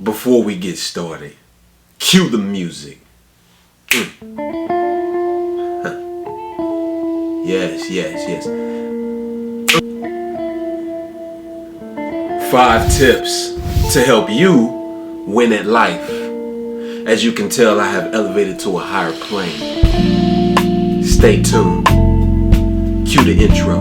before we get started, cue the music. Yes. 5 tips to help you win at life. As you can tell, I have elevated to a higher plane. Stay tuned. Cue the intro.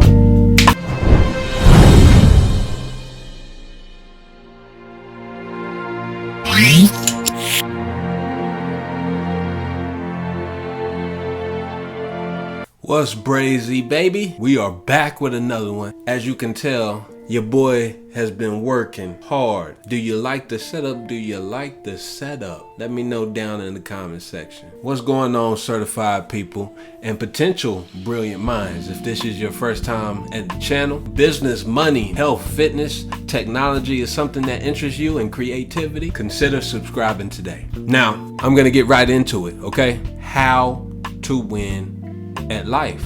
What's brazy, baby? We are back with another one. As you can tell, your boy has been working hard. Do you like the setup? Do you like the setup? Let me know down in the comment section. What's going on, certified people and potential brilliant minds? If this is your first time at the channel, business, money, health, fitness, technology is something that interests you, and creativity, consider subscribing today. Now, I'm gonna get right into it, okay? How to win at life.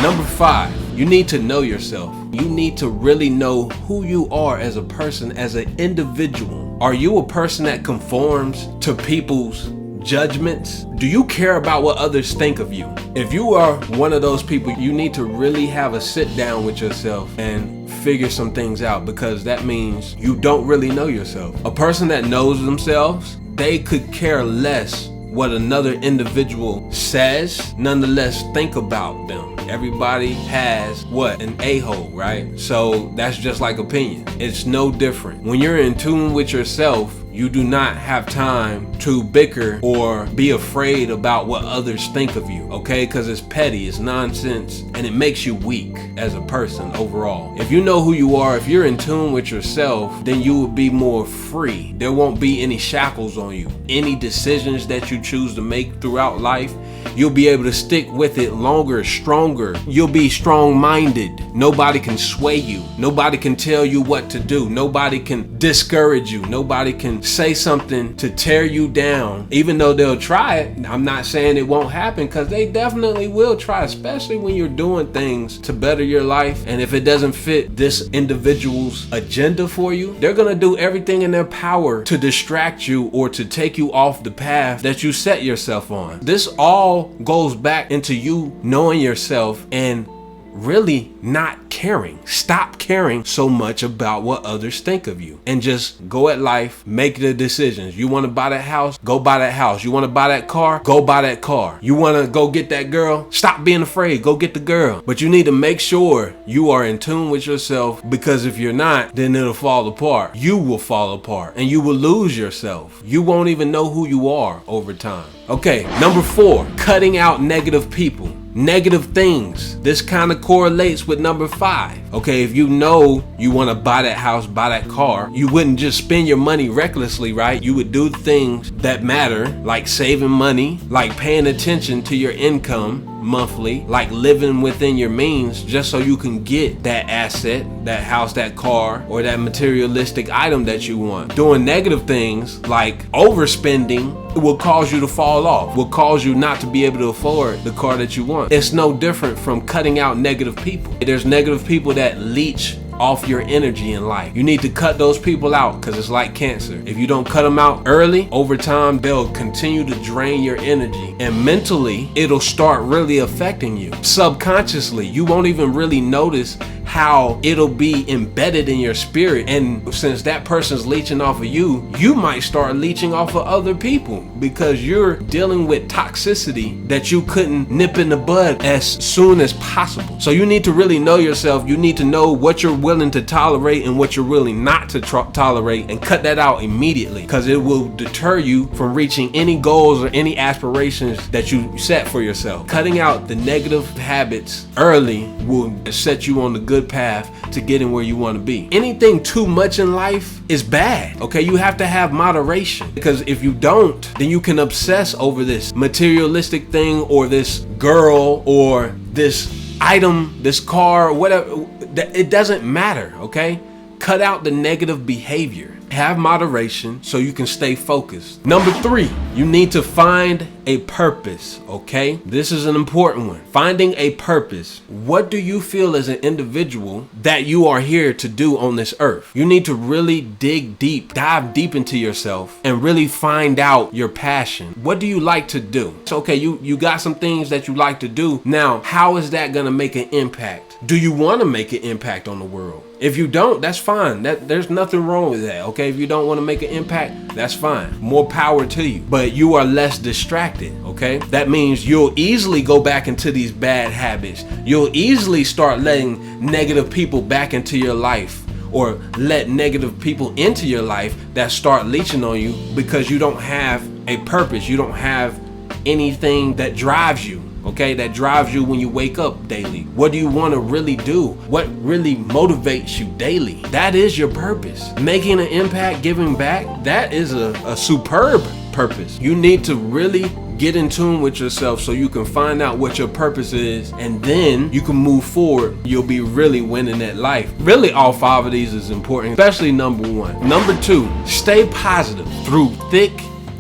Number 5, you need to know yourself. You need to really know who you are as a person, as an individual. Are you a person that conforms to people's judgments? Do you care about what others think of you? If you are one of those people, you need to really have a sit down with yourself and figure some things out, because that means you don't really know yourself. A person that knows themselves, they could care less what another individual says, nonetheless think about them. Everybody has an a-hole, right? So that's just like opinion. It's no different. When you're in tune with yourself, you do not have time to bicker or be afraid about what others think of you, okay? Because it's petty, it's nonsense, and it makes you weak as a person overall. If you know who you are, if you're in tune with yourself, then you will be more free. There won't be any shackles on you. Any decisions that you choose to make throughout life, you'll be able to stick with it longer, stronger. You'll be strong-minded. Nobody can sway you. Nobody can tell you what to do. Nobody can discourage you. Nobody can say something to tear you down. Even though they'll try it, I'm not saying it won't happen, because they definitely will try, especially when you're doing things to better your life. And if it doesn't fit this individual's agenda for you, they're gonna do everything in their power to distract you or to take you off the path that you set yourself on. This all goes back into you knowing yourself and really not caring. Stop caring so much about what others think of you and just go at life, make the decisions. You want to buy that house? Go buy that house. You want to buy that car? Go buy that car. You want to go get that girl? Stop being afraid. Go get the girl. But you need to make sure you are in tune with yourself, because if you're not, then it'll fall apart. You will fall apart and you will lose yourself. You won't even know who you are over time. Okay, number 4, cutting out negative people. Negative things. This kind of correlates with number 5. Okay, if you know you want to buy that house, buy that car, you wouldn't just spend your money recklessly, right? You would do things that matter, like saving money, like paying attention to your income monthly, like living within your means, just so you can get that asset, that house, that car, or that materialistic item that you want. Doing negative things like overspending will cause you to fall off, will cause you not to be able to afford the car that you want. It's no different from cutting out negative people. There's negative people that leech off your energy in life. You need to cut those people out, because it's like cancer. If you don't cut them out early, over time they'll continue to drain your energy, and mentally it'll start really affecting you. Subconsciously, you won't even really notice how it'll be embedded in your spirit, and since that person's leeching off of you, you might start leeching off of other people, because you're dealing with toxicity that you couldn't nip in the bud as soon as possible. So you need to really know yourself. You need to know what you're willing to tolerate and what you're willing not to tolerate, and cut that out immediately, because it will deter you from reaching any goals or any aspirations that you set for yourself. Cutting out the negative habits early will set you on the good path to getting where you want to be. Anything too much in life is bad, okay? You have to have moderation, because if you don't, then you can obsess over this materialistic thing, or this girl, or this item, this car, whatever. It doesn't matter, okay? Cut out the negative behavior. Have moderation so you can stay focused. Number 3, you need to find a purpose, okay? This is an important one. Finding a purpose. What do you feel as an individual that you are here to do on this earth? You need to really dig deep, dive deep into yourself and really find out your passion. What do you like to do? It's okay, you got some things that you like to do. Now, how is that gonna make an impact? Do you want to make an impact on the world? If you don't, that's fine. There's nothing wrong with that, okay? If you don't want to make an impact, that's fine. More power to you. But you are less distracted, okay? That means you'll easily go back into these bad habits. You'll easily start letting negative people back into your life, or let negative people into your life that start leeching on you because you don't have a purpose. You don't have anything that drives you. Okay, that drives you when you wake up daily. What do you want to really do? What really motivates you daily? That is your purpose. Making an impact, giving back, that is a superb purpose. You need to really get in tune with yourself so you can find out what your purpose is, and then you can move forward. You'll be really winning at life. Really, all 5 of these is important, especially number 1. Number 2, stay positive through thick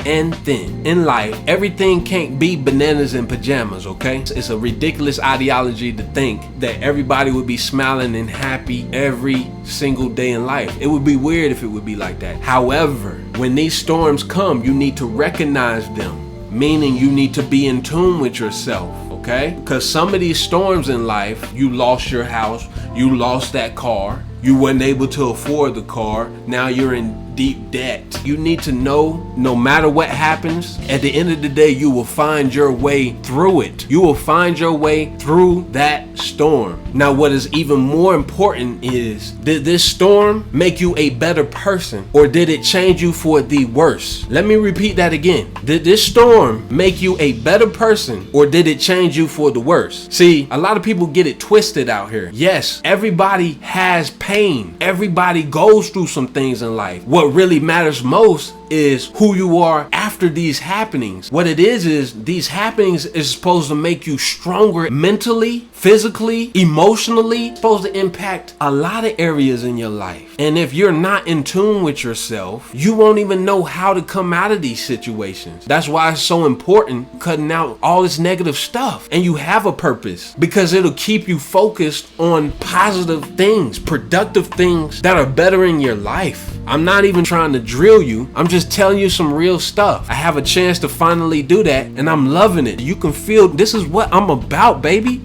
and thin. In life, everything can't be bananas and pajamas, okay? It's a ridiculous ideology to think that everybody would be smiling and happy every single day in life. It would be weird if it would be like that. However, when these storms come, you need to recognize them, meaning you need to be in tune with yourself, okay? Because some of these storms in life, you lost your house, you lost that car, you weren't able to afford the car, now you're in deep debt. You need to know, no matter what happens, at the end of the day, you will find your way through it. You will find your way through that storm. Now, what is even more important is, did this storm make you a better person, or did it change you for the worse? Let me repeat that again. Did this storm make you a better person, or did it change you for the worse? See, a lot of people get it twisted out here. Yes, everybody has pain. Everybody goes through some things in life. What really matters most is who you are after these happenings. What it is these happenings is supposed to make you stronger mentally, physically, emotionally. It's supposed to impact a lot of areas in your life. And if you're not in tune with yourself, you won't even know how to come out of these situations. That's why it's so important cutting out all this negative stuff. And you have a purpose, because it'll keep you focused on positive things, productive things that are bettering your life. I'm not even trying to drill you. I'm just telling you some real stuff. I have a chance to finally do that, and I'm loving it. You can feel this is what I'm about, baby.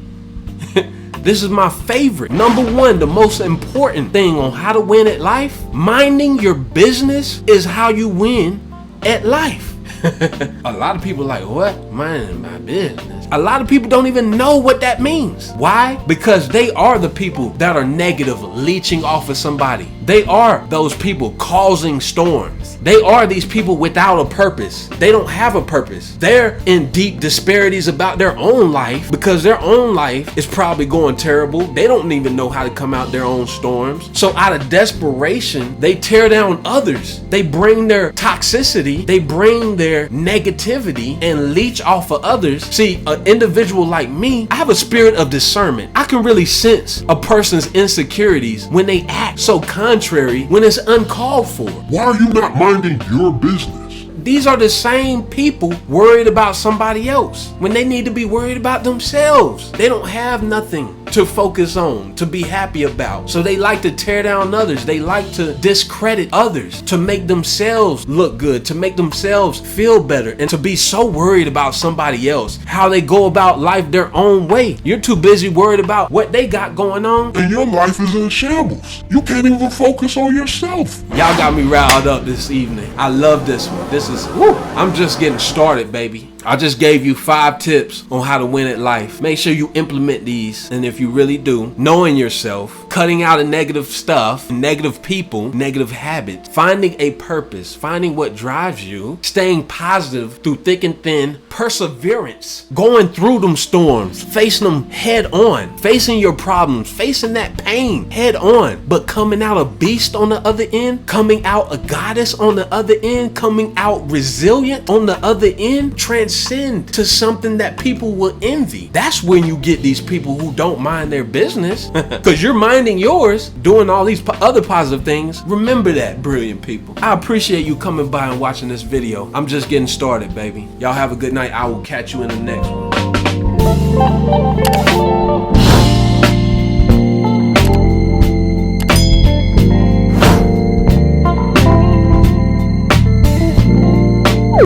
This is my favorite. Number 1, the most important thing on how to win at life, minding your business is how you win at life. A lot of people are like, what? Minding my business. A lot of people don't even know what that means. Why? Because they are the people that are negative, leeching off of somebody. They are those people causing storms. They are these people without a purpose. They don't have a purpose. They're in deep disparities about their own life because their own life is probably going terrible. They don't even know how to come out their own storms. So out of desperation, they tear down others. They bring their toxicity, they bring their negativity and leech off of others. See, an individual like me, I have a spirit of discernment. I can really sense a person's insecurities when they act so contrary when it's uncalled for. Why are you not minding your business? These are the same people worried about somebody else when they need to be worried about themselves. They don't have nothing to focus on, to be happy about. So they like to tear down others. They like to discredit others, to make themselves look good, to make themselves feel better, and to be so worried about somebody else, how they go about life their own way. You're too busy worried about what they got going on. And your life is in shambles. You can't even focus on yourself. Y'all got me riled up this evening. I love this one. This is, I'm just getting started, baby. I just gave you 5 tips on how to win at life. Make sure you implement these. And if you really do, knowing yourself, cutting out of negative stuff, negative people, negative habits, finding a purpose, finding what drives you, staying positive through thick and thin, perseverance, going through them storms, facing them head on, facing your problems, facing that pain head on, but coming out a beast on the other end, coming out a goddess on the other end, coming out resilient on the other end, transforming transcend to something that people will envy. That's when you get these people who don't mind their business because you're minding yours, doing all these other positive things. Remember that, brilliant people. I appreciate you coming by and watching this video. I'm just getting started, baby. Y'all have a good night. I will catch you in the next one.